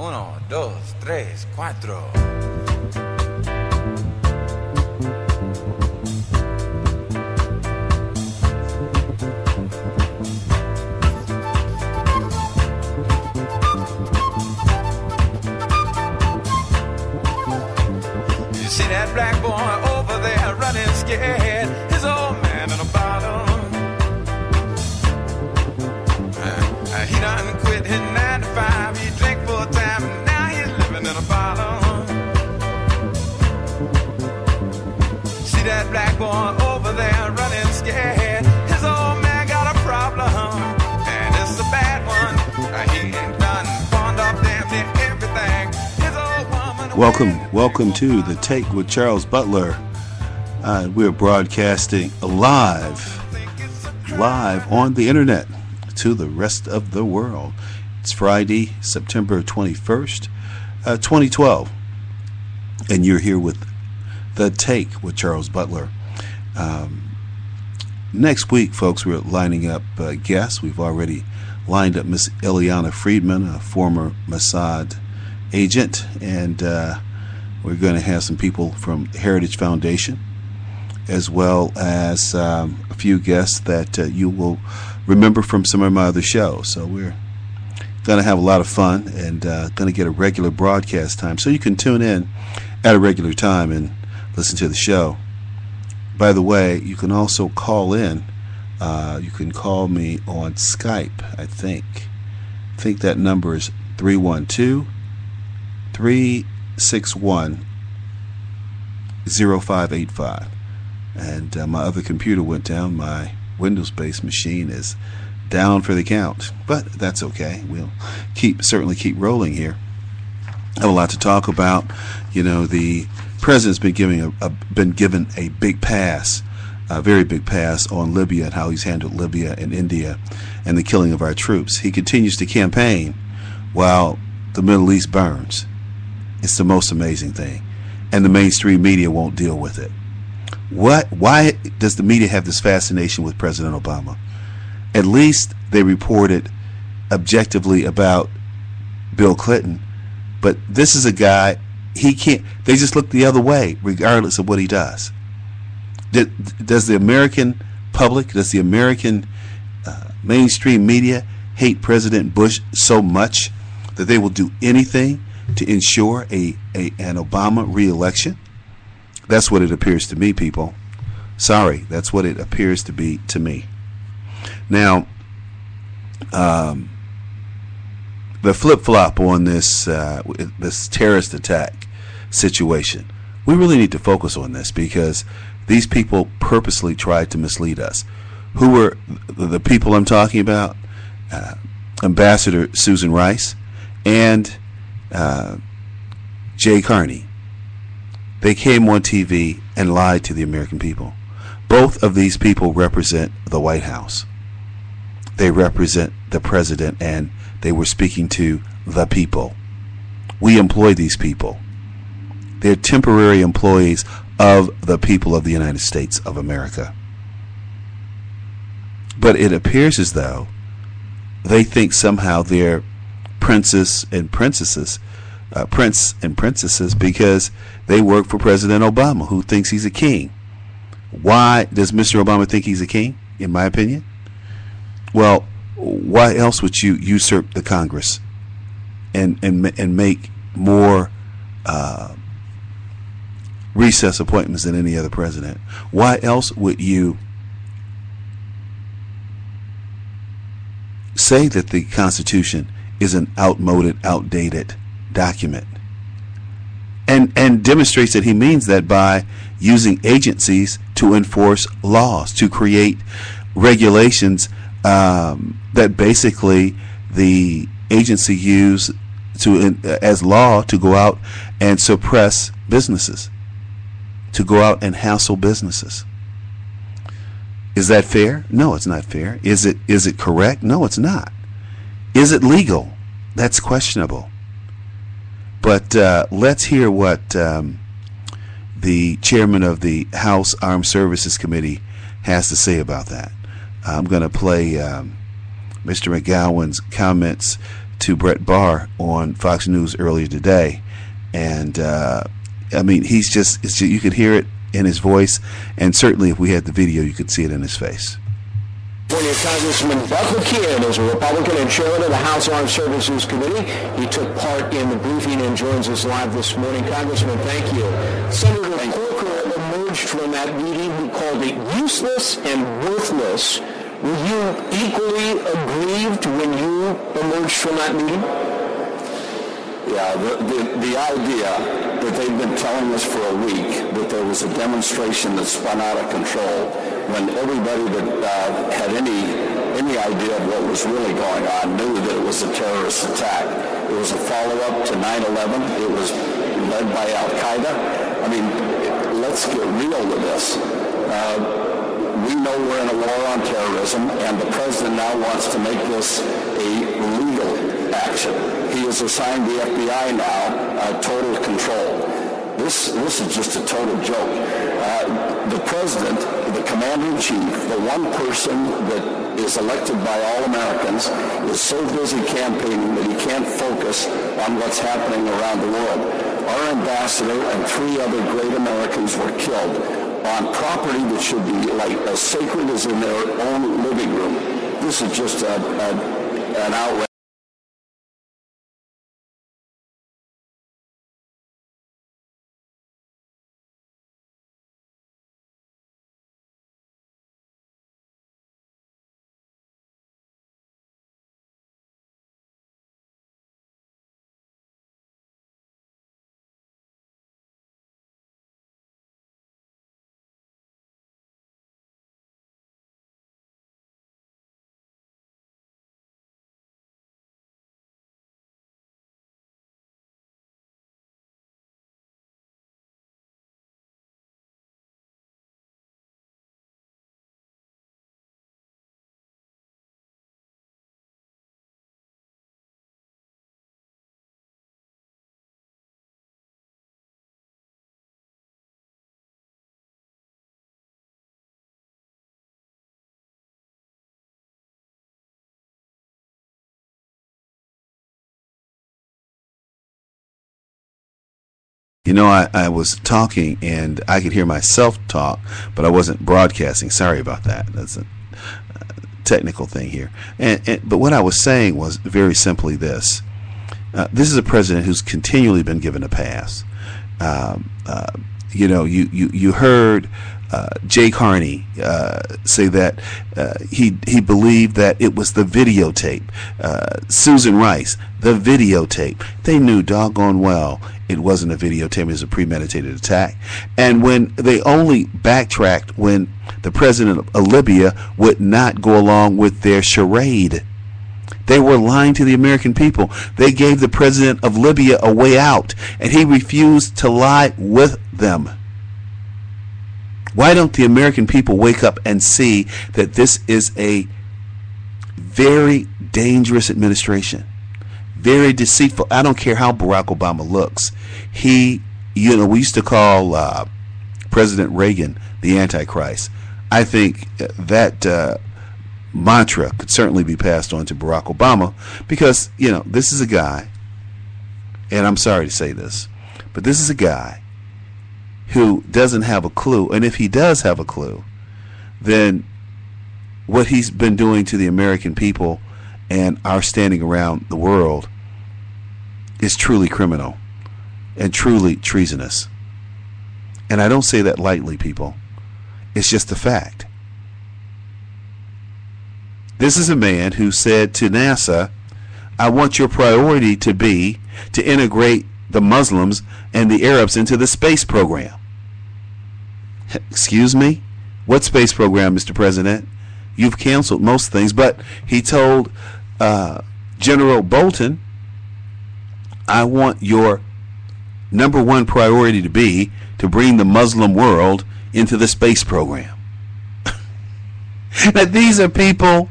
Uno, dos, tres, cuatro. You see that black boy over there running scared, his old man in a bottle. He done quit his 9 to 5, he drank full time, and now he's living in a bottle. See that black boy over there running scared, his old man got a problem, and it's a bad one. He ain't done pawned off damn near everything. His old woman. Welcome to the Take with Charles Butler. We're broadcasting live on the internet to the rest of the world. It's Friday, September 21st, 2012, and you're here with the Take with Charles Butler. Next week, folks, we're lining up guests. We've already lined up Miss Ileana Friedman, a former Mossad agent, and we're going to have some people from the Heritage Foundation, as well as a few guests that you will remember from some of my other shows. So we're going to have a lot of fun and going to get a regular broadcast time. So you can tune in at a regular time and listen to the show. By the way, you can also call in. You can call me on Skype, I think. I think that number is 312-361-0585. And my other computer went down. My Windows-based machine is down for the count, but that's okay. We'll certainly keep rolling here. I have a lot to talk about. You know, the president's been given a big pass, a very big pass on Libya and how he's handled Libya and India and the killing of our troops. He continues to campaign while the Middle East burns. It's the most amazing thing, and the mainstream media won't deal with it. Why does the media have this fascination with President Obama? At least they reported objectively about Bill Clinton, but this is a guy, they just look the other way regardless of what he does. Does the American public, does the American mainstream media hate President Bush so much that they will do anything to ensure an Obama re-election? That's what it appears to me, people. Sorry, that's what it appears to be to me. Now, the flip-flop on this terrorist attack situation, we really need to focus on this because these people purposely tried to mislead us. Who were the people I'm talking about? Ambassador Susan Rice and Jay Carney. They came on TV and lied to the American people. Both of these people represent the White House. They represent the president, and they were speaking to the people. We employ these people. They're temporary employees of the people of the United States of America. But it appears as though they think somehow they're princes and princesses because they work for President Obama, who thinks he's a king. Why does Mr. Obama think he's a king, in my opinion? Well, why else would you usurp the Congress and make more recess appointments than any other president? Why else would you say that the Constitution is an outdated document, and demonstrates that he means that by using agencies to enforce laws, to create regulations that basically the agency use as law to go out and suppress businesses, to go out and hassle businesses. Is that fair? No, it's not fair. Is it correct? No, it's not. Is it legal? That's questionable. But let's hear what the chairman of the House Armed Services Committee has to say about that. I'm going to play Mr. McGowan's comments to Brett Barr on Fox News earlier today, and I mean, he's just, you could hear it in his voice, and certainly if we had the video, you could see it in his face. Congressman Butler is a Republican and chairman of the House Armed Services Committee. He took part in the briefing and joins us live this morning. Congressman, thank you. Senator Corker emerged from that meeting. He called it useless and worthless. Were you equally aggrieved when you emerged from that meeting? Yeah, the idea that they've been telling us for a week that there was a demonstration that spun out of control when everybody that had any idea of what was really going on knew that it was a terrorist attack. It was a follow-up to 9/11. It was led by Al-Qaeda. I mean, let's get real with this. We know we're in a war on terrorism, and the president now wants to make this a legal action. He has assigned the FBI now total control. This is just a total joke. The president, the commander-in-chief, the one person that is elected by all Americans, is so busy campaigning that he can't focus on what's happening around the world. Our ambassador and 3 other great Americans were killed on property that should be like as sacred as in their own living room. This is just an outrage. You know, I was talking and I could hear myself talk, but I wasn't broadcasting. Sorry about that. That's a technical thing here. But what I was saying was very simply this. This is a president who's continually been given a pass. You know, you heard Jay Carney say that he believed that it was the videotape. Susan Rice, the videotape. They knew doggone well it wasn't a videotape, it was a premeditated attack. And when they only backtracked when the president of Libya would not go along with their charade. They were lying to the American people. They gave the president of Libya a way out, and he refused to lie with them. Why don't the American people wake up and see that this is a very dangerous administration? Very deceitful. I don't care how Barack Obama looks. He, you know, we used to call President Reagan the Antichrist. I think that mantra could certainly be passed on to Barack Obama because, you know, this is a guy, and I'm sorry to say this, but this is a guy who doesn't have a clue. And if he does have a clue, then what he's been doing to the American people and our standing around the world is truly criminal and truly treasonous. And I don't say that lightly, people. It's just a fact. This is a man who said to NASA, I want your priority to be to integrate the Muslims and the Arabs into the space program. Excuse me? What space program, Mr. President? You've canceled most things. But he told General Bolton, I want your #1 priority to be to bring the Muslim world into the space program. Now, these are people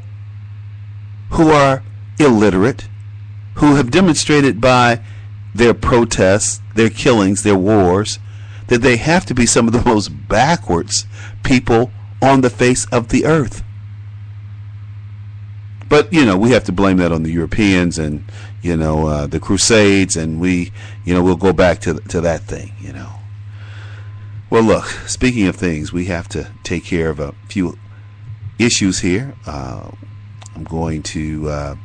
who are illiterate, who have demonstrated by their protests, their killings, their wars, that they have to be some of the most backwards people on the face of the earth. But, you know, we have to blame that on the Europeans and, the Crusades, and we'll go back to that thing, Well, look, speaking of things, we have to take care of a few issues here. I'm going to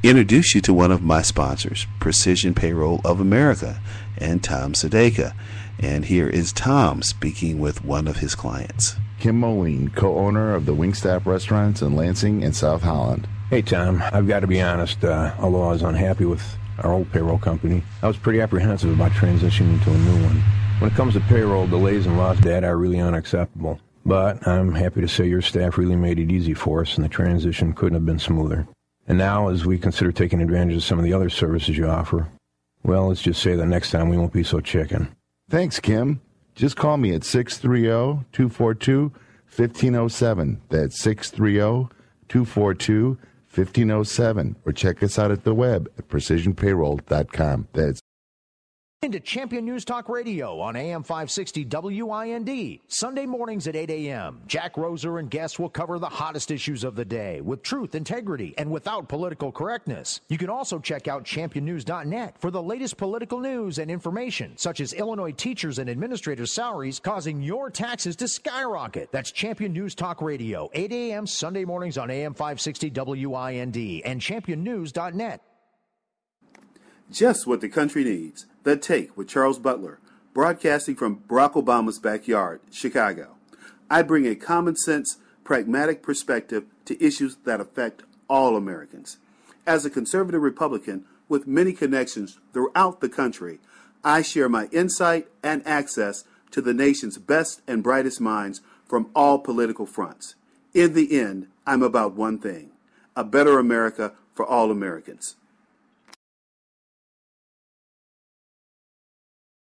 introduce you to one of my sponsors, Precision Payroll of America, and Tom Sadeka. And here is Tom speaking with one of his clients. Kim Moline, co-owner of the Wingstop restaurants in Lansing and South Holland. Hey, Tom, I've got to be honest, although I was unhappy with our old payroll company, I was pretty apprehensive about transitioning to a new one. When it comes to payroll, delays and lost data are really unacceptable. But I'm happy to say your staff really made it easy for us, and the transition couldn't have been smoother. And now, as we consider taking advantage of some of the other services you offer, well, let's just say that next time we won't be so chicken. Thanks, Kim. Just call me at 630-242-1507. That's 630-242-1507. Or check us out at the web at precisionpayroll.com. That's Into Champion News Talk Radio on AM 560 WIND. Sunday mornings at 8 a.m. Jack Roser and guests will cover the hottest issues of the day with truth, integrity, and without political correctness. You can also check out championnews.net for the latest political news and information, such as Illinois teachers and administrators' salaries causing your taxes to skyrocket. That's Champion News Talk Radio, 8 a.m. Sunday mornings on AM 560 WIND and championnews.net. Just what the country needs. The Take with Charles Butler, broadcasting from Barack Obama's backyard, Chicago. I bring a common sense, pragmatic perspective to issues that affect all Americans. As a conservative Republican with many connections throughout the country, I share my insight and access to the nation's best and brightest minds from all political fronts. In the end, I'm about one thing: a better America for all Americans.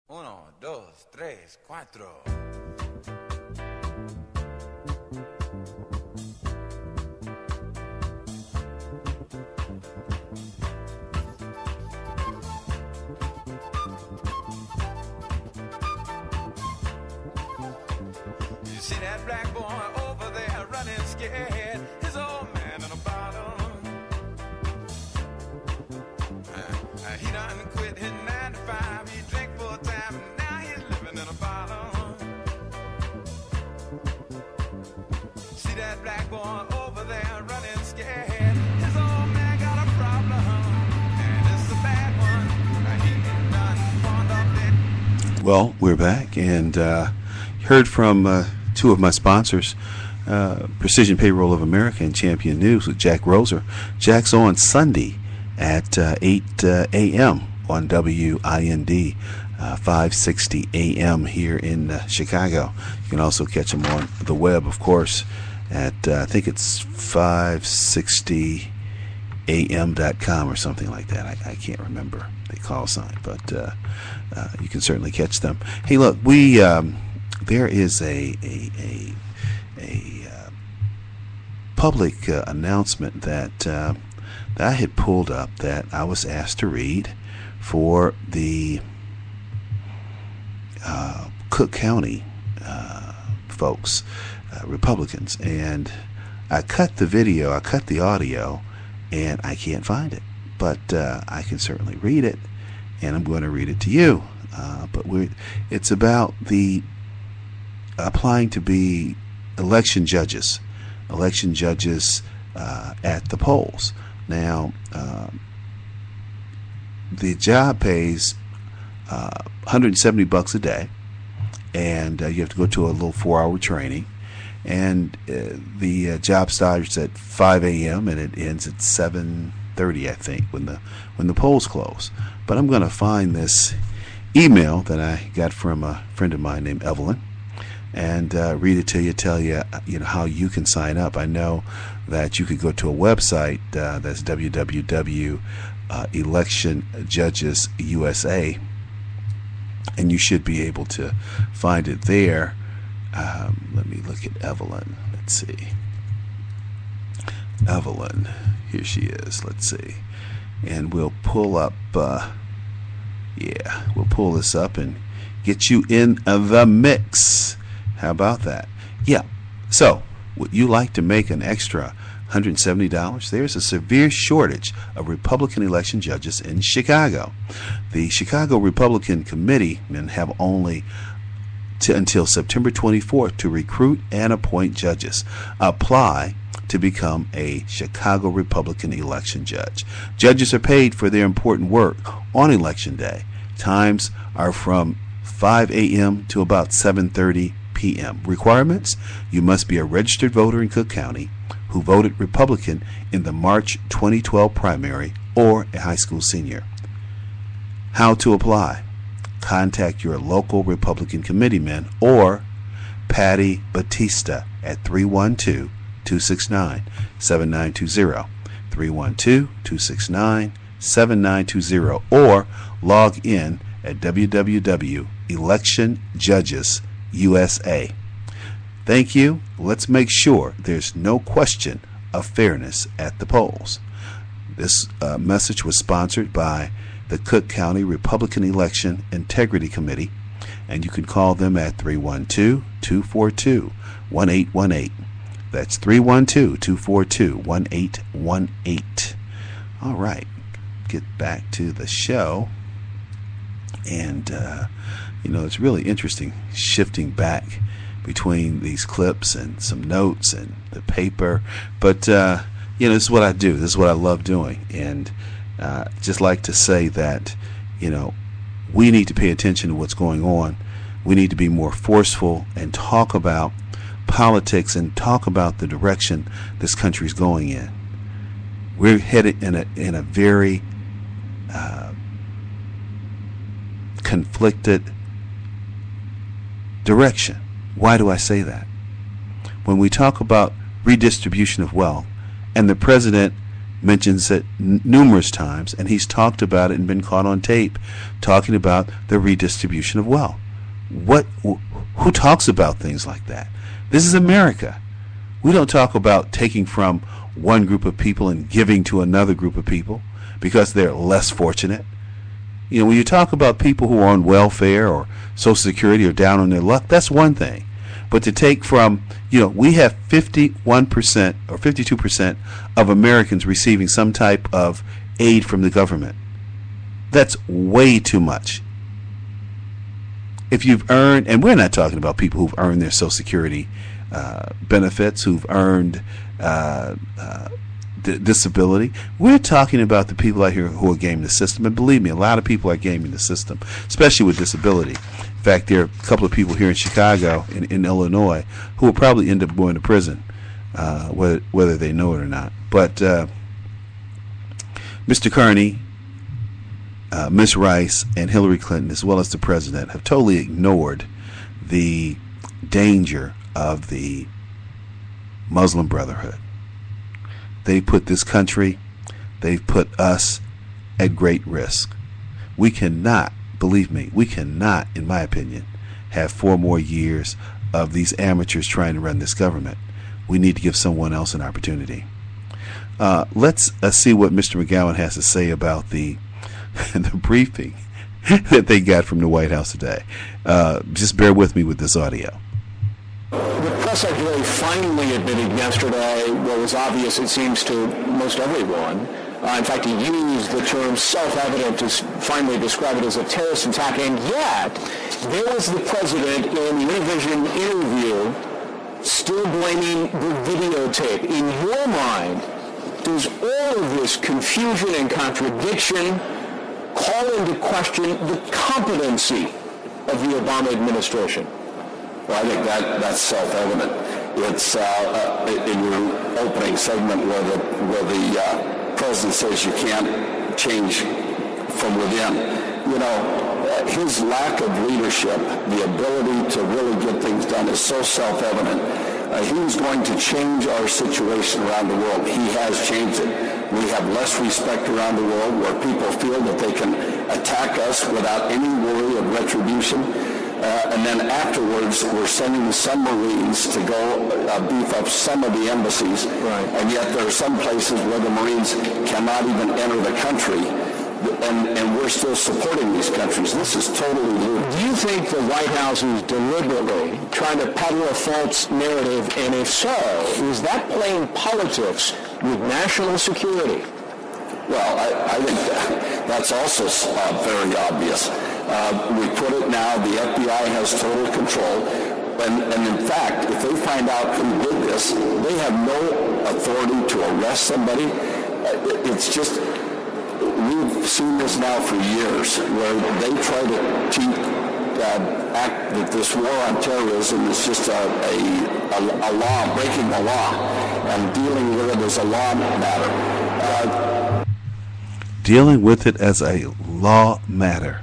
1, 2, 3, 4. You see that black boy over there running scared, his old man in a bottle. He done quit his 9 to 5, he drank full time, and now he's living in a bottle. See that black boy over there running scared, his old man got a problem, and it's a bad one. He done pawned off that. Well, we're back, and heard from two of my sponsors, Precision Payroll of America and Champion News with Jack Roser. Jack's on Sunday at 8 a.m. on WIND, 560 a.m. here in Chicago. You can also catch them on the web, of course, at I think it's 560am.com or something like that. I can't remember the call sign, but you can certainly catch them. Hey, look, we there is a public announcement that I had pulled up that I was asked to read for the Cook County folks, Republicans, and I cut the video, I cut the audio, and I can't find it, but I can certainly read it, and I'm going to read it to you. But it's about the applying to be election judges at the polls. Now, the job pays $170 a day, and you have to go to a little 4-hour training, and the job starts at 5 a.m. and it ends at 7:30, I think, when the polls close. But I'm going to find this email that I got from a friend of mine named Evelyn, and read it to you, tell you, how you can sign up. I know that you could go to a website that's www.electionjudgesusa, and you should be able to find it there. Let me look at Evelyn. Let's see. Evelyn, here she is. Let's see. And we'll pull up, we'll pull this up and get you in the mix. How about that? Yeah. So, would you like to make an extra $170. There's a severe shortage of Republican election judges in Chicago. The Chicago Republican Committeemen have only until September 24th to recruit and appoint judges. Apply to become a Chicago Republican election judge. Judges are paid for their important work on Election Day. Times are from 5 a.m. to about 7:30 p.m. Requirements: you must be a registered voter in Cook County who voted Republican in the March 2012 primary or a high school senior. How to apply: contact your local Republican committeeman or Patty Batista at 312-269-7920, 312-269-7920, or log in at www.electionjudgesusa. Thank you. Let's make sure there's no question of fairness at the polls. This message was sponsored by the Cook County Republican Election Integrity Committee, and you can call them at 312-242-1818. That's 312-242-1818. All right, get back to the show. And, it's really interesting shifting back between these clips and some notes and the paper. But, this is what I do. This is what I love doing. And just like to say that, we need to pay attention to what's going on. We need to be more forceful and talk about politics and talk about the direction this country's going in. We're headed in a very conflicted direction. Why do I say that? When we talk about redistribution of wealth, and the president mentions it numerous times, and he's talked about it and been caught on tape talking about the redistribution of wealth. Who talks about things like that? This is America. We don't talk about taking from one group of people and giving to another group of people because they're less fortunate. When you talk about people who are on welfare or Social Security or down on their luck, that's one thing. But to take from, we have 51% or 52% of Americans receiving some type of aid from the government. That's way too much. If you've earned, and we're not talking about people who've earned their Social Security benefits, who've earned disability. We're talking about the people out here who are gaming the system. And believe me, a lot of people are gaming the system, especially with disability. In fact, there are a couple of people here in Chicago, in Illinois, who will probably end up going to prison, whether they know it or not. But Mr. Carney, Ms. Rice, and Hillary Clinton, as well as the president, have totally ignored the danger of the Muslim Brotherhood. They put this country, they've put us at great risk. We cannot, believe me, we cannot, in my opinion, have 4 more years of these amateurs trying to run this government. We need to give someone else an opportunity. Let's see what Mr. McGowan has to say about the briefing that they got from the White House today. Just bear with me with this audio. The press secretary finally admitted yesterday what was obvious, it seems, to most everyone. In fact, he used the term self-evident to finally describe it as a terrorist attack, and yet there was the president in the Univision interview still blaming the videotape. In your mind, does all of this confusion and contradiction call into question the competency of the Obama administration? Well, I think that's self-evident. It's in your opening segment where the president says you can't change from within. His lack of leadership, the ability to really get things done, is so self-evident. He was going to change our situation around the world. He has changed it. We have less respect around the world, where people feel that they can attack us without any worry of retribution. And then afterwards, we're sending some Marines to go beef up some of the embassies. Right. And yet there are some places where the Marines cannot even enter the country and we're still supporting these countries. This is totally ludicrous. Do you think the White House is deliberately trying to peddle a false narrative, and if so, is that playing politics with national security? Well, I think that's also very obvious. We put it now, the FBI has total control. And in fact, if they find out who did this, they have no authority to arrest somebody. It's just, we've seen this now for years, where they try to act that this war on terrorism is just a law, breaking the law, and dealing with it as a law matter. Dealing with it as a law matter.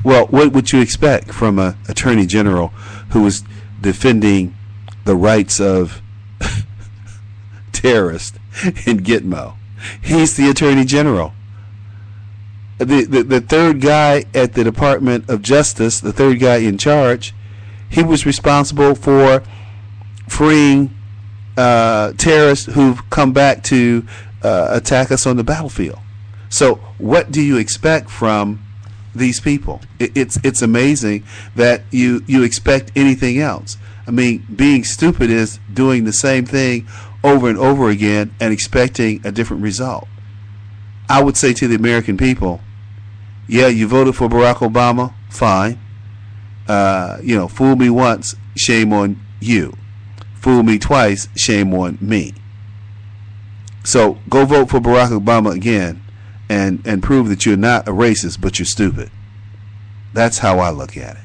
Well, what would you expect from an attorney general who is defending the rights of terrorists in Gitmo? He's the attorney general. The third guy at the Department of Justice, the third guy in charge, he was responsible for freeing terrorists who've come back to attack us on the battlefield. So what do you expect from these people? It's amazing that you expect anything else. I mean, being stupid is doing the same thing over and over again and expecting a different result. I would say to the American people, yeah, you voted for Barack Obama, fine. Fool me once, shame on you. Fool me twice, shame on me. So go vote for Barack Obama again and prove that you're not a racist, but you're stupid. That's how I look at it.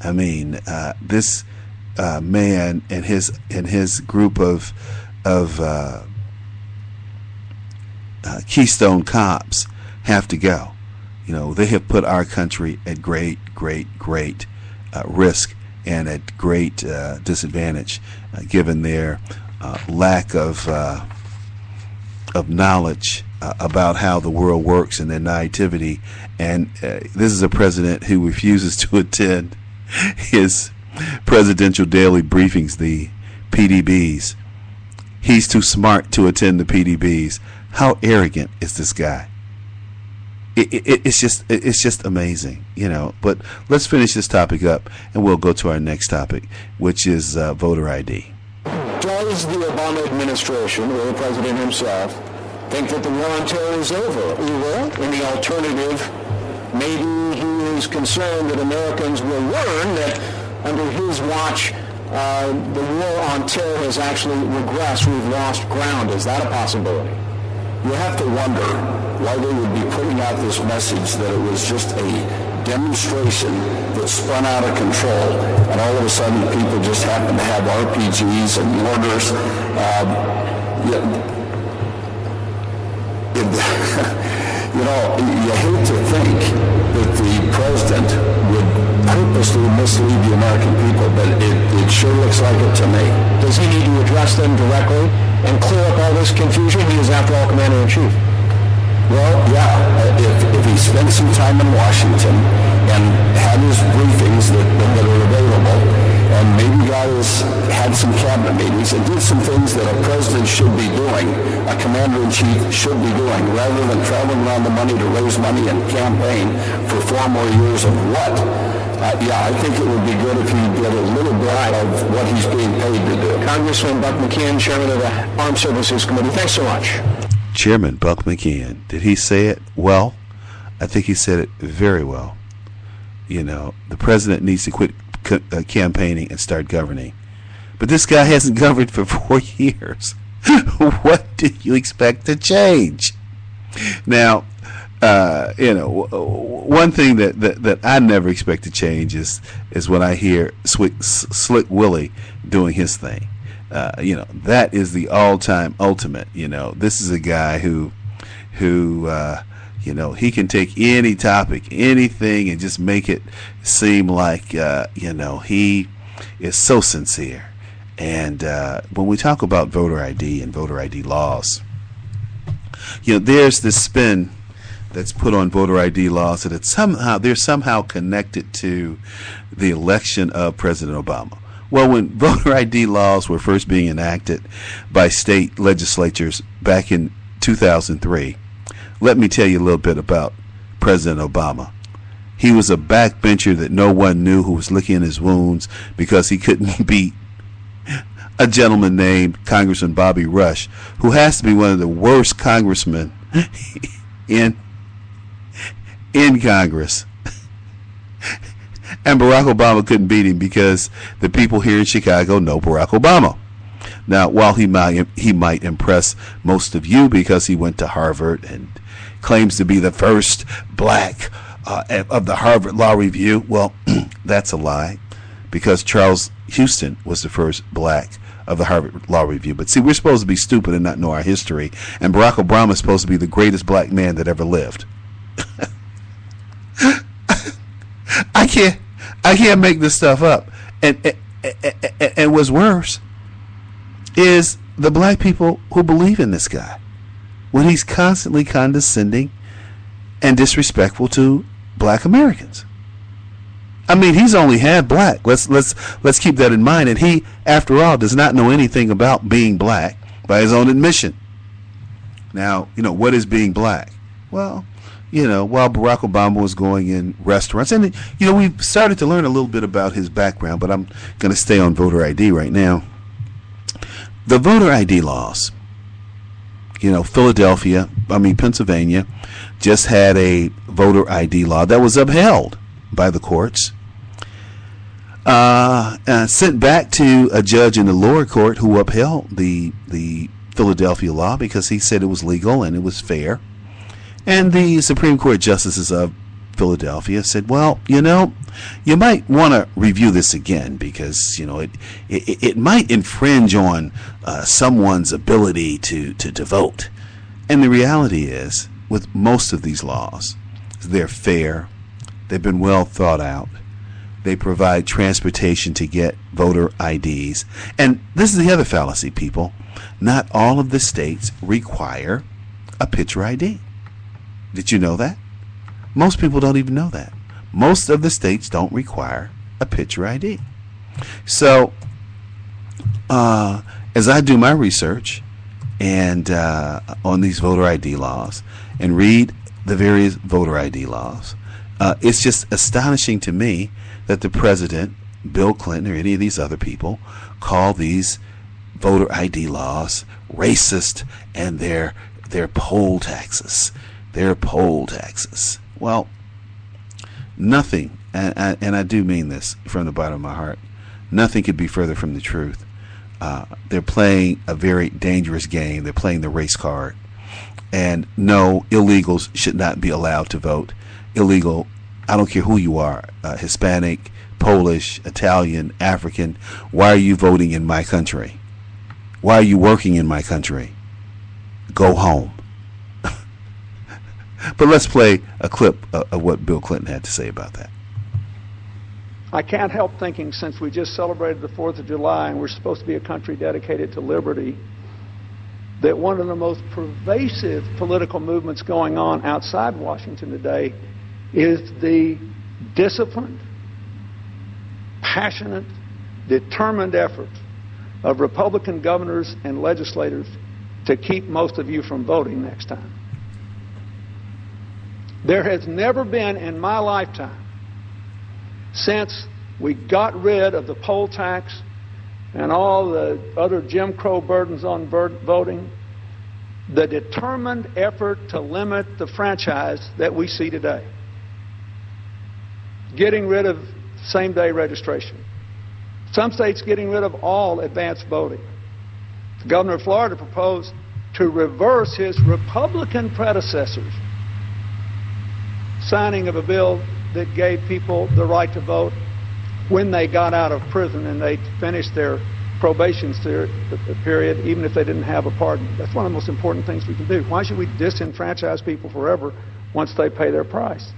I mean, this man and his group of Keystone cops have to go. You know, they have put our country at great risk and at great disadvantage, given their lack of knowledge about how the world works and their naivety. And this is a president who refuses to attend his presidential daily briefings, the PDBs. He's too smart to attend the PDBs. How arrogant is this guy? It's just amazing, you know. But let's finish this topic up, and we'll go to our next topic, which is voter ID. Does the Obama administration, or the president himself, think that the war on terror is over? Or, in the alternative, maybe he is concerned that Americans will learn that under his watch, the war on terror has actually regressed. We've lost ground. Is that a possibility? You have to wonder why they would be putting out this message that it was just a demonstration that spun out of control, and all of a sudden people just happen to have RPGs and mortars. You hate to think that the president would purposely mislead the American people, but it sure looks like it to me. Does he need to address them directly and clear up all this confusion? He is, after all, Commander-in-Chief. Well, yeah, if he spent some time in Washington and had his briefings that are available, and maybe had some cabinet meetings and did some things that a president should be doing, a commander-in-chief should be doing, rather than traveling around the money to raise money and campaign for 4 more years of what? I think it would be good if he did a little bit of what he's being paid to do. Congressman Buck McKeon, Chairman of the Armed Services Committee, thanks so much. Chairman Buck McKeon, did he say it well? I think he said it very well. You know, the president needs to quit campaigning and start governing. But this guy hasn't governed for 4 years. What do you expect to change? Now, one thing that I never expect to change is when I hear Slick Willie doing his thing. That is the all-time ultimate. This is a guy who he can take any topic, anything, and just make it seem like he is so sincere. And when we talk about voter ID and voter ID laws, there's this spin that's put on voter ID laws that they're somehow connected to the election of President Obama. Well, when voter ID laws were first being enacted by state legislatures back in 2003, let me tell you a little bit about President Obama. He was a backbencher that no one knew, who was licking his wounds because he couldn't beat a gentleman named Congressman Bobby Rush, who has to be one of the worst congressmen in Congress. And Barack Obama couldn't beat him because the people here in Chicago know Barack Obama. Now, while he might impress most of you because he went to Harvard and claims to be the first black of the Harvard Law Review, well, that's a lie, because Charles Houston was the first black of the Harvard Law Review. But see, we're supposed to be stupid and not know our history, and Barack Obama is supposed to be the greatest black man that ever lived. I can't make this stuff up. And what's worse is the black people who believe in this guy, when he's constantly condescending and disrespectful to black Americans. I mean, he's only half black. Let's keep that in mind. And he, after all, does not know anything about being black by his own admission. Now, what is being black? Well, while Barack Obama was going in restaurants, and we've started to learn a little bit about his background, but I'm going to stay on voter ID right now. The voter ID laws, Pennsylvania just had a voter ID law that was upheld by the courts, sent back to a judge in the lower court who upheld the Philadelphia law because he said it was legal and it was fair. And the Supreme Court justices of Philadelphia said, well, you might want to review this again because, it might infringe on someone's ability to vote. And the reality is, with most of these laws, they're fair, they've been well thought out, they provide transportation to get voter IDs. And this is the other fallacy, people. Not all of the states require a picture ID. Did you know that? Most people don't even know that. Most of the states don't require a picture ID. So, as I do my research and on these voter ID laws and read the various voter ID laws, it's just astonishing to me that the president, Bill Clinton, or any of these other people call these voter ID laws racist and they're poll taxes. They're poll taxes. Well, nothing, and I do mean this from the bottom of my heart, nothing could be further from the truth. They're playing a very dangerous game. They're playing the race card. And no, illegals should not be allowed to vote. Illegal, I don't care who you are, Hispanic, Polish, Italian, African. Why are you voting in my country? Why are you working in my country? Go home. But let's play a clip of what Bill Clinton had to say about that. I can't help thinking, since we just celebrated the 4th of July and we're supposed to be a country dedicated to liberty, that one of the most pervasive political movements going on outside Washington today is the disciplined, passionate, determined effort of Republican governors and legislators to keep most of you from voting next time. There has never been in my lifetime, since we got rid of the poll tax and all the other Jim Crow burdens on voting, the determined effort to limit the franchise that we see today. Getting rid of same-day registration. Some states getting rid of all advanced voting. The governor of Florida proposed to reverse his Republican predecessors' signing of a bill that gave people the right to vote when they got out of prison and they finished their probation period, even if they didn't have a pardon. That's one of the most important things we can do. Why should we disenfranchise people forever once they pay their price?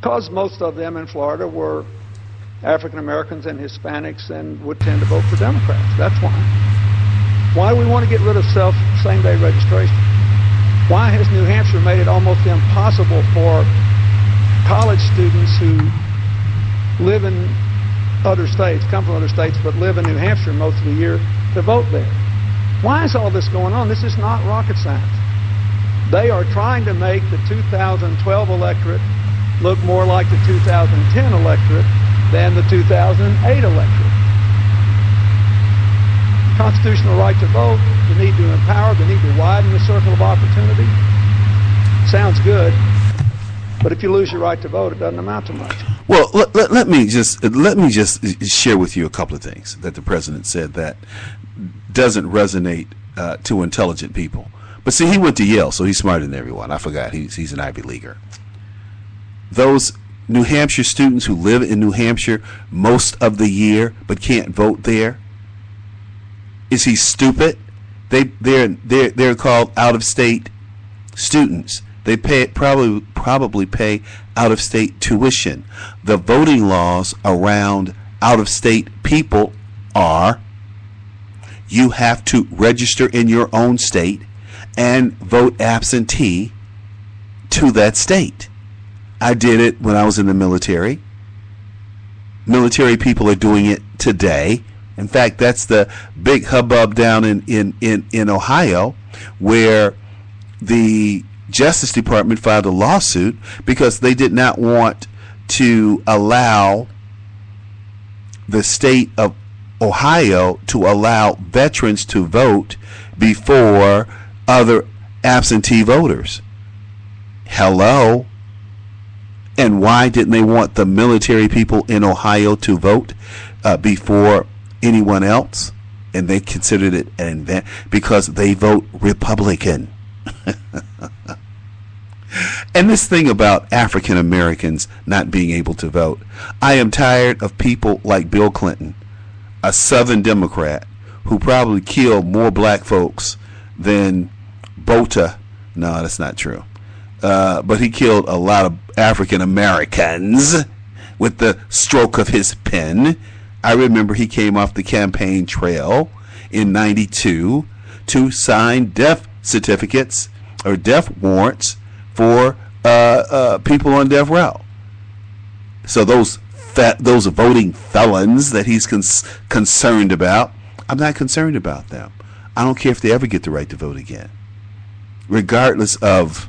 Because most of them in Florida were African Americans and Hispanics and would tend to vote for Democrats. That's why. Why do we want to get rid of same-day registration? Why has New Hampshire made it almost impossible for college students who live in other states, come from other states, but live in New Hampshire most of the year to vote there? Why is all this going on? This is not rocket science. They are trying to make the 2012 electorate look more like the 2010 electorate than the 2008 electorate. Constitutional right to vote, the need to empower, the need to widen the circle of opportunity. Sounds good, but if you lose your right to vote, it doesn't amount to much. Well, let me just share with you a couple of things that the president said that doesn't resonate to intelligent people. But see, he went to Yale, so he's smarter than everyone. I forgot he's an Ivy Leaguer. Those New Hampshire students who live in New Hampshire most of the year but can't vote there. Is he stupid? They're called out-of-state students. They probably pay out-of-state tuition. The voting laws around out-of-state people are you have to register in your own state and vote absentee to that state. I did it when I was in the military. Military people are doing it today. In fact, that's the big hubbub down in Ohio, where the Justice Department filed a lawsuit because they did not want to allow the state of Ohio to allow veterans to vote before other absentee voters. Hello? And why didn't they want the military people in Ohio to vote before anyone else? And they considered it an event because they vote Republican. And this thing about African Americans not being able to vote, I am tired of people like Bill Clinton, a Southern Democrat who probably killed more black folks than Bota. No, that's not true. But he killed a lot of African Americans with the stroke of his pen. I remember he came off the campaign trail in '92 to sign death certificates or death warrants for people on death row. So those voting felons that he's concerned about, I'm not concerned about them. I don't care if they ever get the right to vote again, regardless of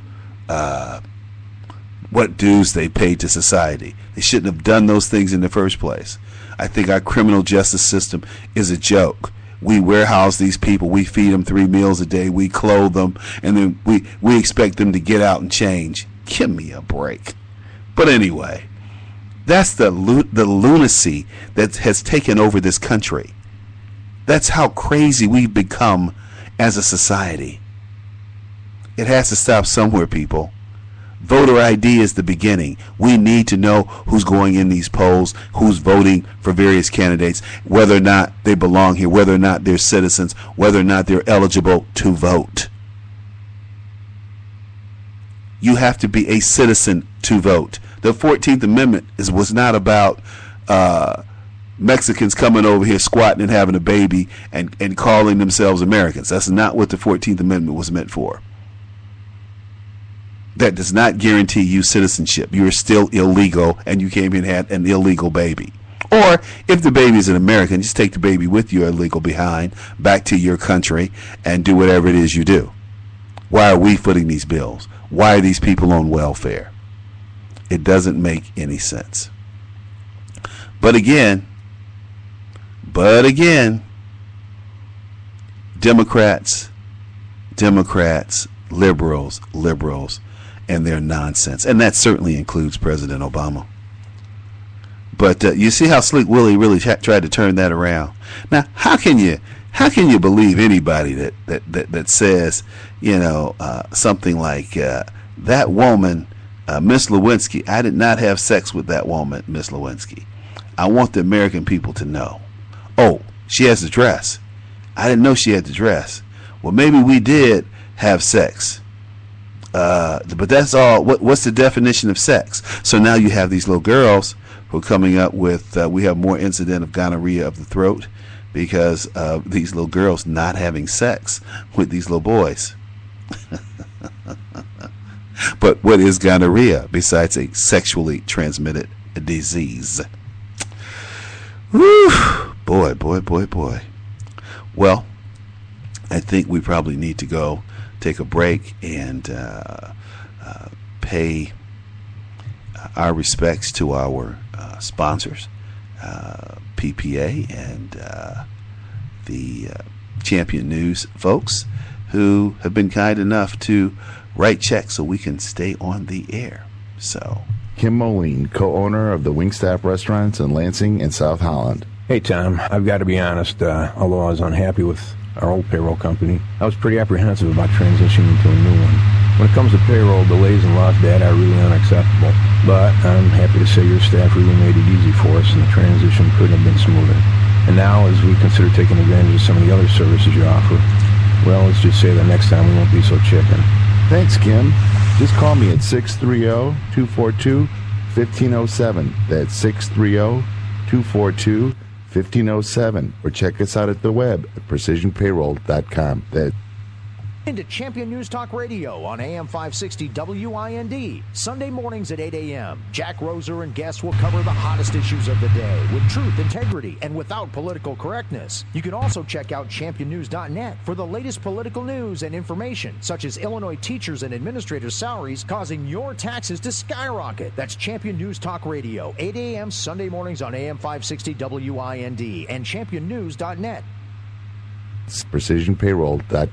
what dues they paid to society. They shouldn't have done those things in the first place. I think our criminal justice system is a joke. We warehouse these people. We feed them 3 meals a day. We clothe them. And then we expect them to get out and change. Give me a break. But anyway, that's the lunacy that has taken over this country. That's how crazy we've become as a society. It has to stop somewhere, people. Voter ID is the beginning. We need to know who's going in these polls, who's voting for various candidates, whether or not they belong here, whether or not they're citizens, whether or not they're eligible to vote. You have to be a citizen to vote. The 14th Amendment was not about Mexicans coming over here squatting and having a baby and calling themselves Americans. That's not what the 14th Amendment was meant for. That does not guarantee you citizenship. You are still illegal, and you came in and had an illegal baby. Or if the baby is an American, just take the baby with your illegal behind back to your country and do whatever it is you do. Why are we footing these bills? Why are these people on welfare? It doesn't make any sense. But again, Democrats, liberals, and their nonsense. And that certainly includes President Obama. But you see how Slick Willie really tried to turn that around. Now, how can you believe anybody that says, something like that woman, Miss Lewinsky, I did not have sex with that woman, Miss Lewinsky. I want the American people to know. Oh, she has the dress. I didn't know she had the dress. Well, maybe we did have sex. But that's all. What's the definition of sex? So now you have these little girls who are coming up with, we have more incident of gonorrhea of the throat because of these little girls not having sex with these little boys. But what is gonorrhea besides a sexually transmitted disease? Whew. Boy. Well, I think we probably need to go take a break and pay our respects to our sponsors, PPA and the Champion News folks, who have been kind enough to write checks so we can stay on the air. So, Kim Moline, co-owner of the Wingstop restaurants in Lansing and South Holland. Hey, Tom, I've got to be honest, although I was unhappy with our old payroll company, I was pretty apprehensive about transitioning to a new one. When it comes to payroll, delays and lost data are really unacceptable. But I'm happy to say your staff really made it easy for us, and the transition couldn't have been smoother. And now, as we consider taking advantage of some of the other services you offer, well, let's just say that next time we won't be so chicken. Thanks, Kim. Just call me at 630-242-1507. That's 630-242-1507. Or check us out at the web at precisionpayroll.com. That's Into Champion News Talk Radio on AM 560 WIND. Sunday mornings at 8 a.m. Jack Roser and guests will cover the hottest issues of the day with truth, integrity, and without political correctness. You can also check out championnews.net for the latest political news and information, such as Illinois teachers and administrators' salaries causing your taxes to skyrocket. That's Champion News Talk Radio, 8 a.m. Sunday mornings on AM 560 WIND and championnews.net. precisionpayroll.com.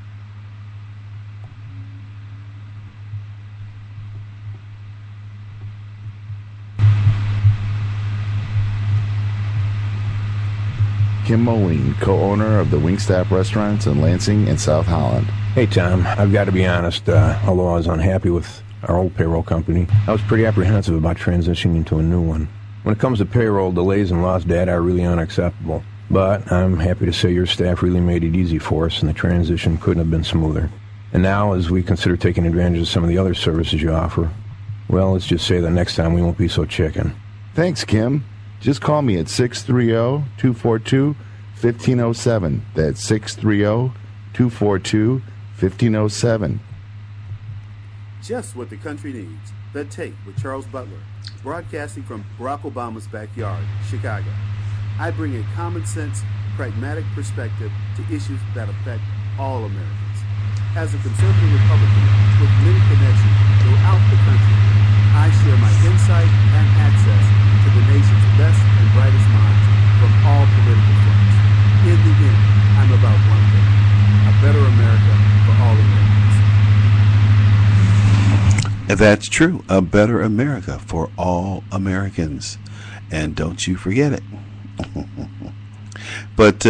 Kim Moline, co-owner of the Wingstop restaurants in Lansing and South Holland. Hey, Tom, I've got to be honest, although I was unhappy with our old payroll company, I was pretty apprehensive about transitioning to a new one. When it comes to payroll, delays and lost data are really unacceptable. But I'm happy to say your staff really made it easy for us, and the transition couldn't have been smoother. And now, as we consider taking advantage of some of the other services you offer, well, let's just say that next time we won't be so chicken. Thanks, Kim. Just call me at 630-242-1507. That's 630-242-1507. Just what the country needs. The Take with Charles Butler, broadcasting from Barack Obama's backyard, Chicago. I bring a common-sense, pragmatic perspective to issues that affect all Americans. As a conservative Republican with many connections throughout the country, I share my insight and access to the nation's best and brightest minds from all political fronts. In the end, I'm about one thing: a better America for all Americans. That's true. A better America for all Americans. And don't you forget it. But,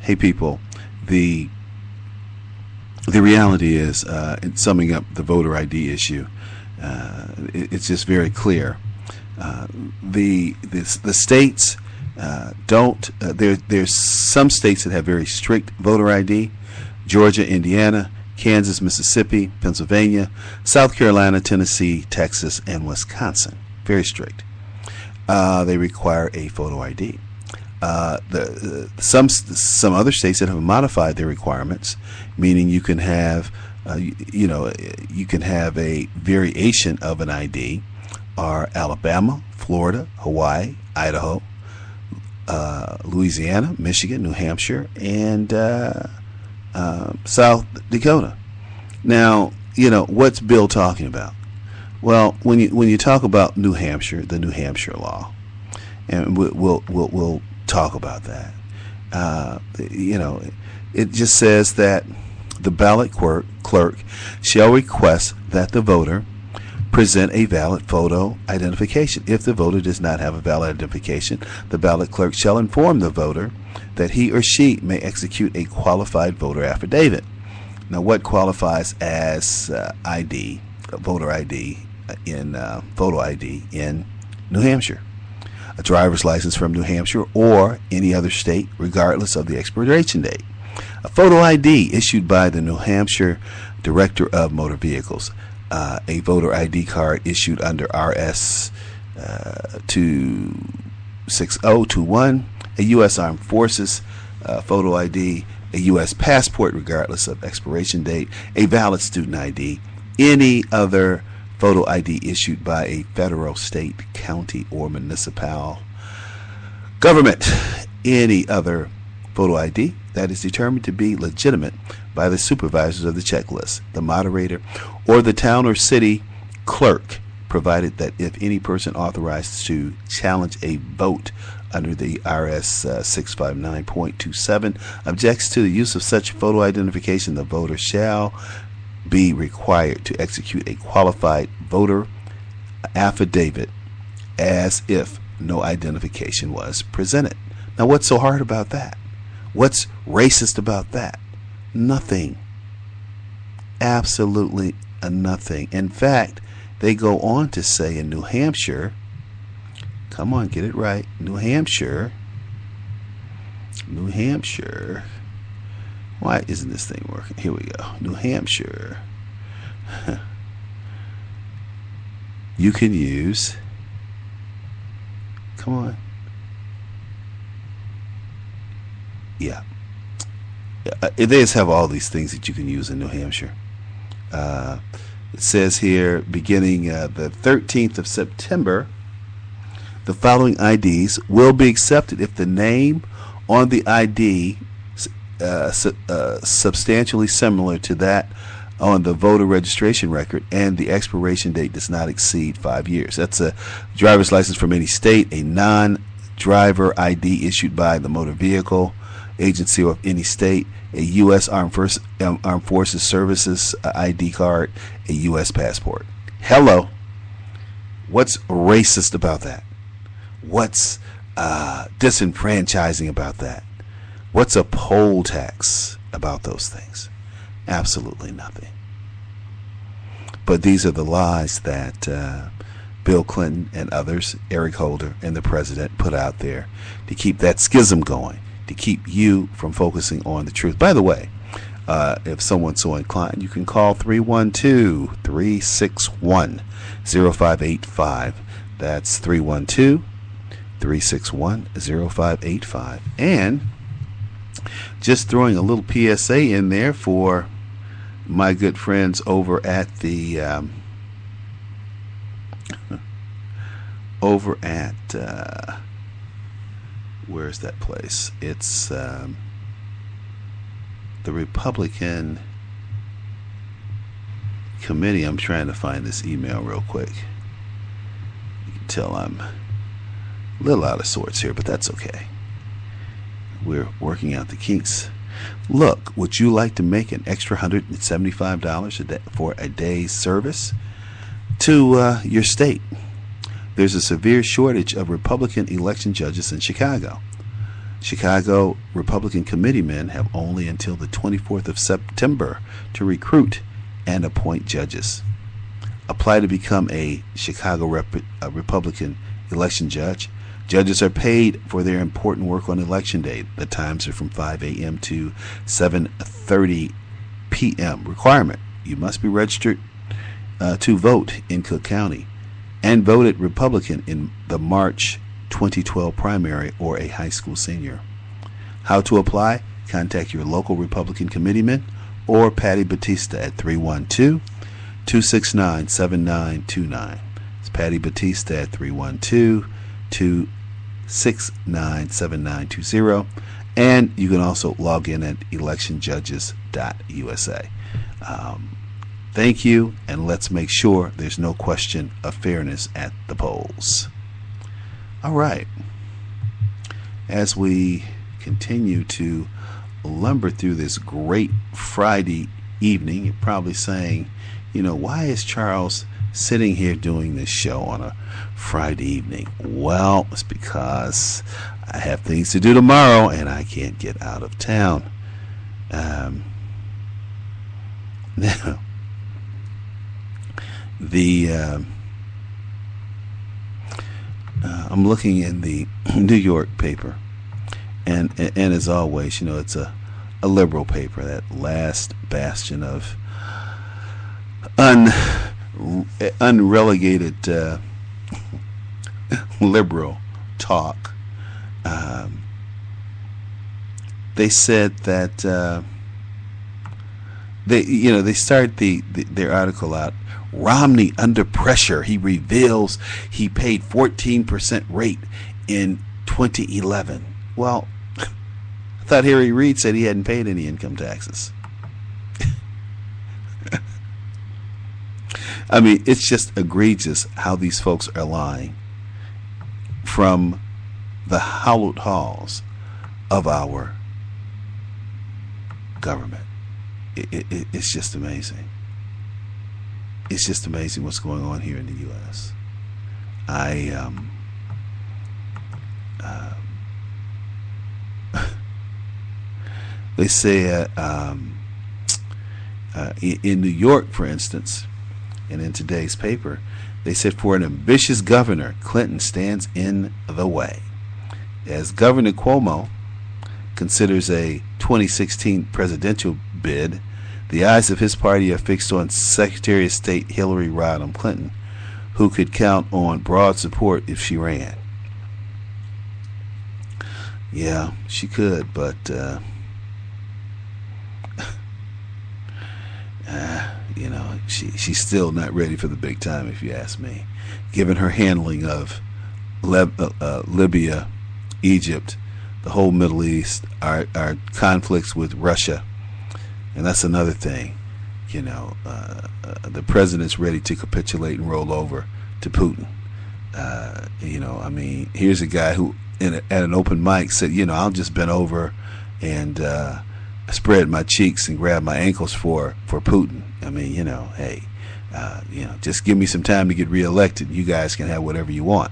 hey, people, the reality is, in summing up the voter ID issue, it's just very clear. The states don't. There's some states that have very strict voter ID: Georgia, Indiana, Kansas, Mississippi, Pennsylvania, South Carolina, Tennessee, Texas, and Wisconsin. Very strict. They require a photo ID. Some other states that have modified their requirements, meaning you can have you can have a variation of an ID, are Alabama, Florida, Hawaii, Idaho, Louisiana, Michigan, New Hampshire, and South Dakota. Now, what's Bill talking about? Well, when you talk about New Hampshire, the New Hampshire law, and we'll talk about that. It just says that the ballot clerk shall request that the voter present a valid photo identification. If the voter does not have a valid identification, the ballot clerk shall inform the voter that he or she may execute a qualified voter affidavit. Now, what qualifies as ID, voter ID, photo ID in New Hampshire? A driver's license from New Hampshire or any other state, regardless of the expiration date. A photo ID issued by the New Hampshire Director of Motor Vehicles. A voter ID card issued under RS 26021. A U.S. Armed Forces photo ID. A U.S. passport, regardless of expiration date. A valid student ID. Any other photo ID issued by a federal, state, county, or municipal government. Any other photo ID that is determined to be legitimate by the supervisors of the checklist, the moderator, or the town or city clerk, provided that if any person authorized to challenge a vote under the RS 659.27 objects to the use of such photo identification, the voter shall be required to execute a qualified voter affidavit as if no identification was presented. Now, what's so hard about that? What's racist about that? Nothing. Absolutely nothing. In fact, they go on to say in New Hampshire, come on, get it right, New Hampshire, why isn't this thing working? Here we go. New Hampshire, you can use, come on, yeah, they just have all these things that you can use in New Hampshire. It says here, beginning the 13th of September, the following IDs will be accepted if the name on the ID substantially similar to that on the voter registration record, and the expiration date does not exceed 5 years. That's a driver's license from any state, a non-driver ID issued by the motor vehicle agency of any state, a U.S. Armed Forces Services ID card, a U.S. passport. Hello. What's racist about that? What's disenfranchising about that? What's a poll tax about those things? Absolutely nothing. But these are the lies that Bill Clinton and others, Eric Holder and the president, put out there to keep that schism going, to keep you from focusing on the truth. By the way, if someone's so inclined, you can call 312-361-0585. That's 312-361-0585. And just throwing a little PSA in there for my good friends over at the where's that place? It's the Republican Committee. I'm trying to find this email real quick. You can tell I'm a little out of sorts here, but that's okay. We're working out the kinks. Look, would you like to make an extra $175 a day for a day's service to your state? There's a severe shortage of Republican election judges in Chicago. Chicago Republican committeemen have only until the 24th of September to recruit and appoint judges. Apply to become a Chicago Republican election judge. Judges are paid for their important work on election day. The times are from 5 a.m. to 7:30 p.m. Requirement: you must be registered to vote in Cook County and voted Republican in the March 2012 primary or a high school senior. How to apply? Contact your local Republican committeeman or Patty Batista at 312-269-7929. It's Patty Batista at 312-269-7920. And you can also log in at electionjudges.usa. Thank you, and let's make sure there's no question of fairness at the polls. All right. As we continue to lumber through this great Friday evening, you're probably saying, why is Charles sitting here doing this show on a Friday evening? Well, it's because I have things to do tomorrow and I can't get out of town. Now, I'm looking in the New York paper, and as always, it's a liberal paper, that last bastion of unrelegated liberal talk. They said that they started their article out. Romney under pressure. He reveals he paid 14% rate in 2011. Well, I thought Harry Reid said he hadn't paid any income taxes. I mean, it's just egregious how these folks are lying from the hallowed halls of our government. It's just amazing. It's just amazing what's going on here in the U.S. They say in New York, for instance, and in today's paper, they said for an ambitious governor, Clinton stands in the way. As Governor Cuomo considers a 2016 presidential bid, the eyes of his party are fixed on Secretary of State Hillary Rodham Clinton, who could count on broad support if she ran. Yeah, she could, but you know, she's still not ready for the big time, if you ask me. Given her handling of Libya, Egypt, the whole Middle East, our conflicts with Russia, and that's another thing. You know, the president's ready to capitulate and roll over to Putin. You know, I mean, here's a guy who at an open mic said, you know, I'll just bend over and spread my cheeks and grab my ankles for Putin. I mean, you know, hey, you know, just give me some time to get reelected. You guys can have whatever you want.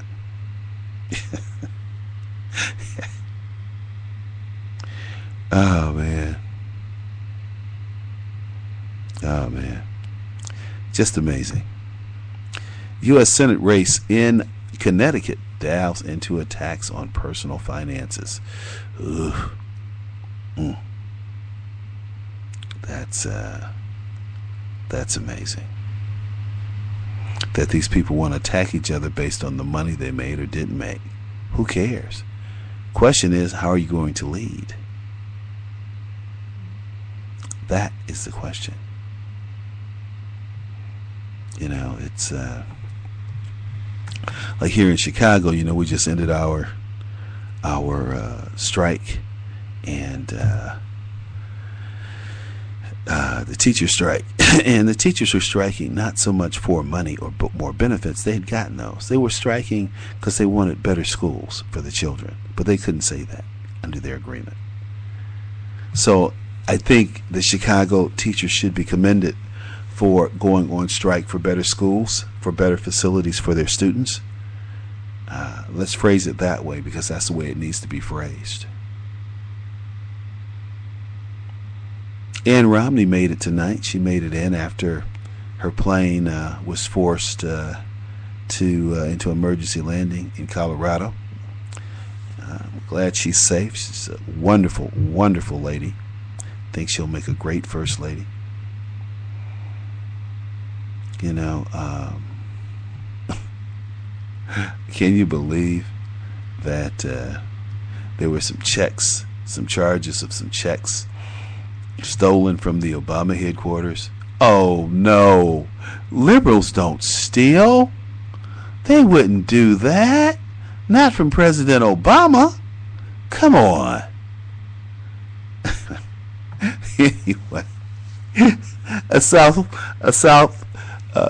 Oh man. Oh man. Just amazing. U.S. Senate race in Connecticut delves into attacks on personal finances. Ugh. That's amazing. That these people want to attack each other based on the money they made or didn't make. Who cares? Question is, how are you going to lead? That is the question. You know, it's like here in Chicago, you know, we just ended our strike, and the teacher strike. And the teachers were striking not so much for money or more benefits. They had gotten those. They were striking because they wanted better schools for the children, but they couldn't say that under their agreement. So I think the Chicago teachers should be commended for going on strike for better schools, for better facilities for their students. Let's phrase it that way, because that's the way it needs to be phrased. Ann Romney made it tonight. She made it in after her plane was forced into emergency landing in Colorado. I'm glad she's safe. She's a wonderful, wonderful lady. Think she'll make a great first lady. You know, can you believe that there were some charges of some checks stolen from the Obama headquarters? Oh no, liberals don't steal. They wouldn't do that. Not from President Obama. Come on. Anyway, a South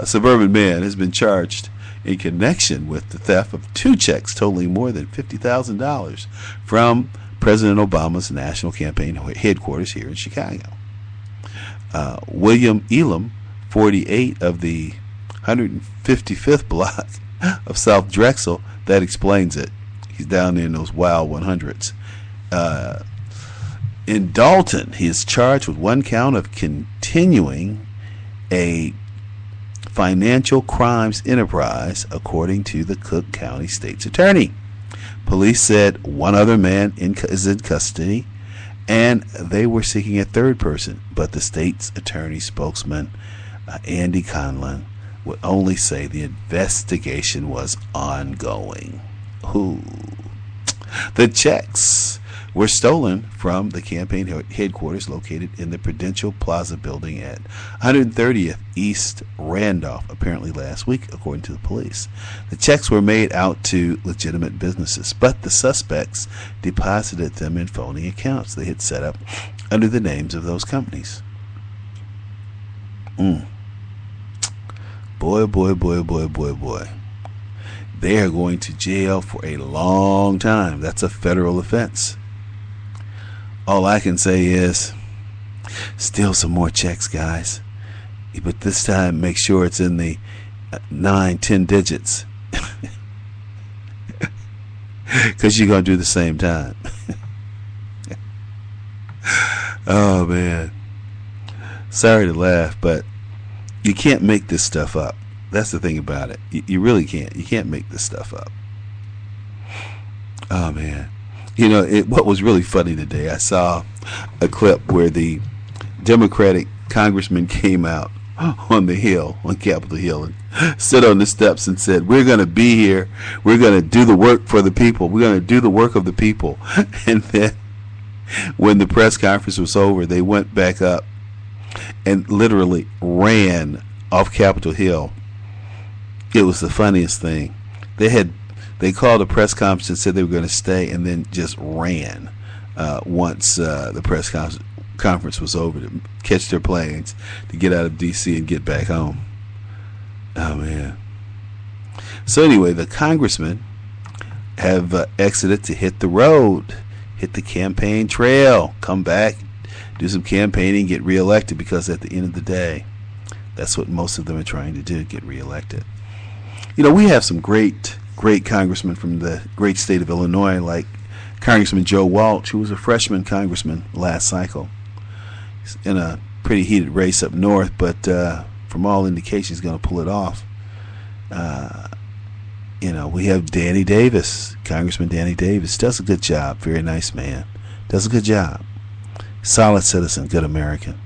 suburban man has been charged in connection with the theft of 2 checks totaling more than $50,000 from President Obama's national campaign headquarters here in Chicago. William Elam, 48 of the 155th block of South Drexel, that explains it. He's down there in those wild 100s. In Dalton, he is charged with 1 count of continuing a financial crimes enterprise, according to the Cook County State's Attorney. Police said 1 other man is in custody, and they were seeking a 3rd person, but the state's attorney spokesman, Andy Conlon, would only say the investigation was ongoing. Ooh. The checks were stolen from the campaign headquarters located in the Prudential Plaza building at 130th East Randolph, apparently last week, according to the police. The checks were made out to legitimate businesses, but the suspects deposited them in phony accounts they had set up under the names of those companies. Boy, boy, boy, boy, boy, boy. They are going to jail for a long time. That's a federal offense. All I can say is, steal some more checks, guys. But this time, make sure it's in the 9-10 digits. Because you're going to do the same time. Oh, man. Sorry to laugh, but you can't make this stuff up. That's the thing about it. You really can't. You can't make this stuff up. Oh, man. You know, what was really funny today, I saw a clip where the Democratic congressman came out on the Hill, on Capitol Hill, and stood on the steps and said, we're going to be here. We're going to do the work for the people. We're going to do the work of the people. And then when the press conference was over, they went back up and literally ran off Capitol Hill. It was the funniest thing. They called a press conference and said they were going to stay, and then just ran once the press conference was over to catch their planes to get out of D.C. and get back home. Oh, man. So anyway, the congressmen have exited to hit the road, hit the campaign trail, come back, do some campaigning, get reelected, because at the end of the day, that's what most of them are trying to do, get reelected. You know, we have some great congressmen from the great state of Illinois, like Congressman Joe Walsh, who was a freshman congressman last cycle. He's in a pretty heated race up north, but from all indications, he's going to pull it off. You know, we have Danny Davis, Congressman Danny Davis. Does a good job. Very nice man. Does a good job. Solid citizen, good American.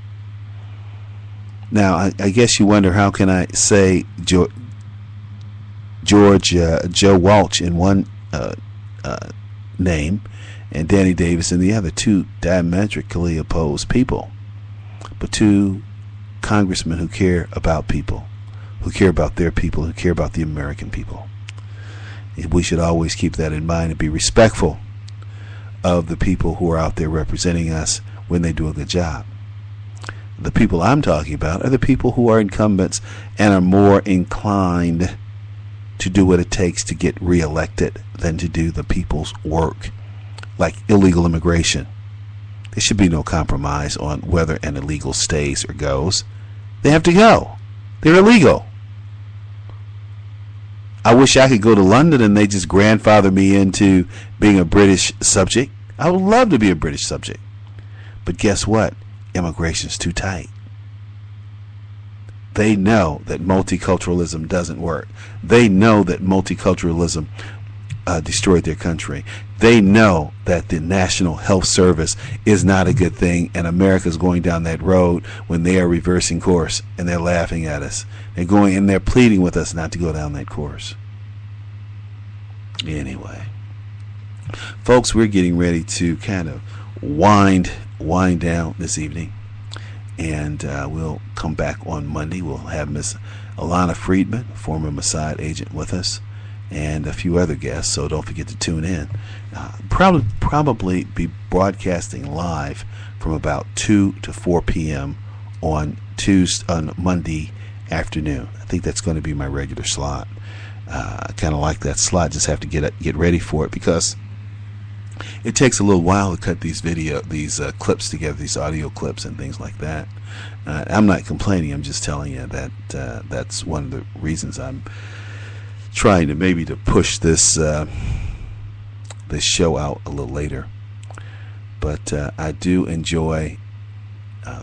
Now, I guess you wonder, how can I say Joe Walsh in one name and Danny Davis in the other? Two diametrically opposed people, but two congressmen who care about people, who care about their people, who care about the American people. We should always keep that in mind and be respectful of the people who are out there representing us when they do a good job. The people I'm talking about are the people who are incumbents and are more inclined to do what it takes to get reelected than to do the people's work, like illegal immigration. There should be no compromise on whether an illegal stays or goes. They have to go. They're illegal. I wish I could go to London and they just grandfather me into being a British subject. I would love to be a British subject. But guess what? Immigration's too tight. They know that multiculturalism doesn't work. They know that multiculturalism destroyed their country. They know that the National Health Service is not a good thing, and America's going down that road when they are reversing course, and they're laughing at us. They're going and they're pleading with us not to go down that course. Anyway, folks, we're getting ready to kind of wind down this evening, and we'll come back on Monday. We'll have Miss Alana Friedman, former Mossad agent, with us, and a few other guests, so don't forget to tune in. Probably be broadcasting live from about 2 to 4 p.m. on Monday afternoon. I think that's going to be my regular slot. I kind of like that slot. Just have to get ready for it, because it takes a little while to cut these clips together, these audio clips and things like that. I'm not complaining. I'm just telling you that that's one of the reasons I'm trying to push this show out a little later. But I do enjoy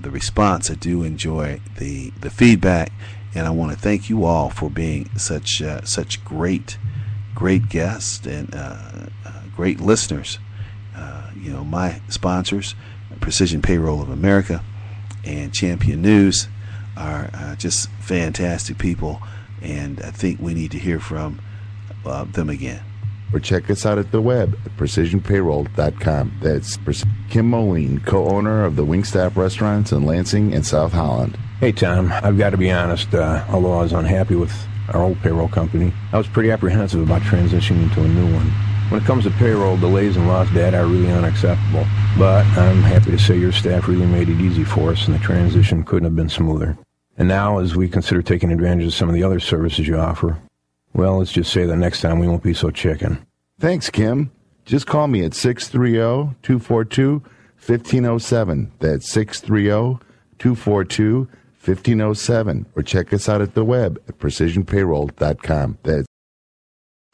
the response. I do enjoy the feedback, and I want to thank you all for being such great guests and great listeners. My sponsors, Precision Payroll of America and Champion News, are just fantastic people, and I think we need to hear from them again. or check us out at the web at precisionpayroll.com. That's Kim Moline, co-owner of the Wingstop restaurants in Lansing and South Holland. Hey, Tom, I've got to be honest, although I was unhappy with our old payroll company, I was pretty apprehensive about transitioning to a new one. When it comes to payroll, delays and lost data are really unacceptable. But I'm happy to say your staff really made it easy for us, and the transition couldn't have been smoother. And now, as we consider taking advantage of some of the other services you offer, well, let's just say that next time we won't be so chicken. Thanks, Kim. Just call me at 630-242-1507. That's 630-242-1507. Or check us out at the web at precisionpayroll.com. That's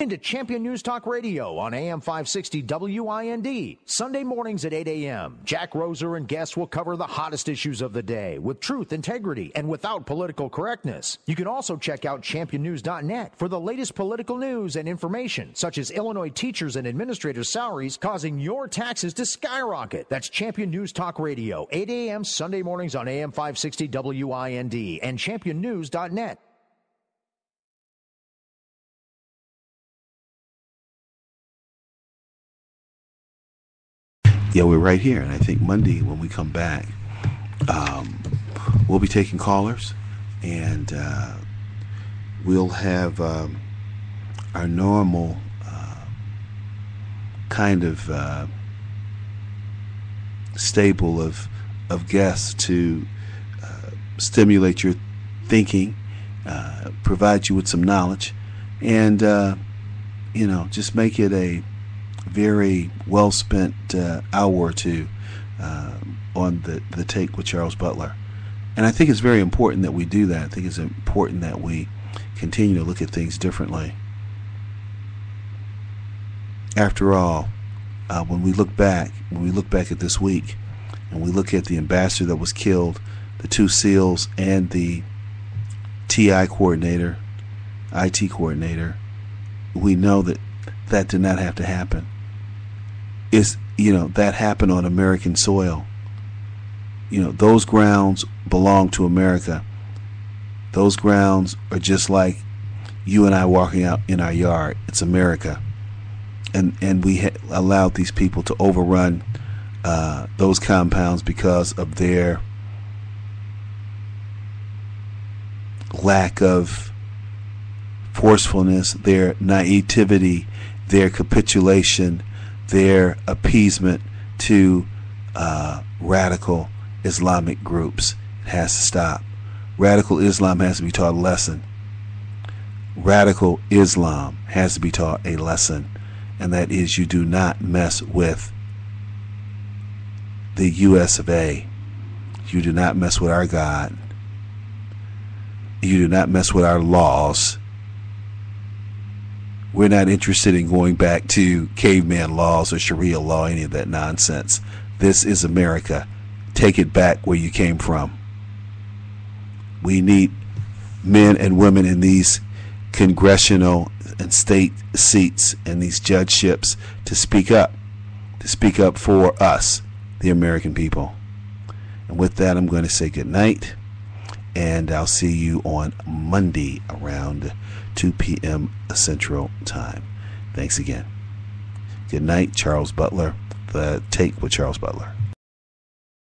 Into Champion News Talk Radio on AM 560 WIND. Sunday mornings at 8 a.m. Jack Roser and guests will cover the hottest issues of the day with truth, integrity, and without political correctness. You can also check out championnews.net for the latest political news and information, such as Illinois teachers and administrators' salaries causing your taxes to skyrocket. That's Champion News Talk Radio, 8 a.m. Sunday mornings on AM 560 WIND and championnews.net. Yeah, we're right here, and I think Monday when we come back, we'll be taking callers, and we'll have our normal kind of stable of guests to stimulate your thinking, provide you with some knowledge, and just make it a very well spent hour or two on the Take with Charles Butler. And I think it's very important that we do that. I think it's important that we continue to look at things differently. After all, when we look back at this week, and we look at the ambassador that was killed, the 2 SEALs, and the IT coordinator, we know that did not have to happen. That happened on American soil. Those grounds belong to America. Those grounds are just like you and I walking out in our yard. It's America. And we allowed these people to overrun those compounds because of their lack of forcefulness, their naivety, their capitulation, their appeasement to radical Islamic groups. It has to stop. Radical Islam has to be taught a lesson. Radical Islam has to be taught a lesson, and that is you do not mess with the US of A. You do not mess with our God. You do not mess with our laws. We're not interested in going back to caveman laws or Sharia law, any of that nonsense. This is America. Take it back where you came from. We need men and women in these congressional and state seats and these judgeships to speak up for us, the American people. And with that, I'm going to say good night, and I'll see you on Monday around 2 p.m. Central Time. Thanks again. Good night, Charles Butler. The Take with Charles Butler.